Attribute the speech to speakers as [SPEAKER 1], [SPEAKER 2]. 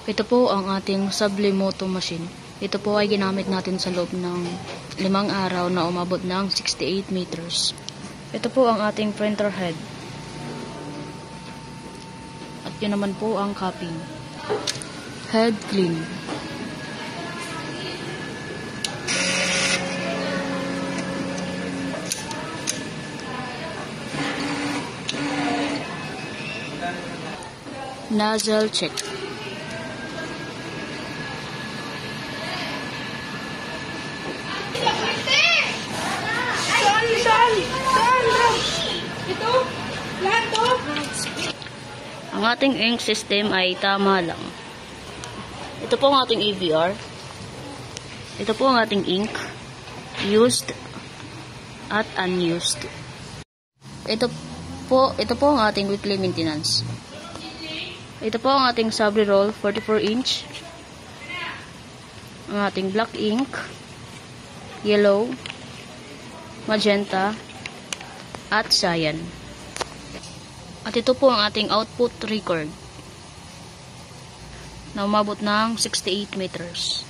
[SPEAKER 1] Ito po ang ating Sublimoto machine. Ito po ay ginamit natin sa loob ng 5 araw na umabot ng 68 meters. Ito po ang ating printer head. At yun naman po ang cupping. Head clean. Nozzle check.
[SPEAKER 2] Ito? Lahat to?
[SPEAKER 1] Ang ating ink system ay tama lang. Ito po ang ating AVR. Ito po ang ating ink. Used at unused. Ito po ang ating weekly maintenance. Ito po ang ating Sabri roll 44 inch. Ang ating black ink, yellow, magenta, at cyan. At ito po ang ating output record na umabot ng 68 meters.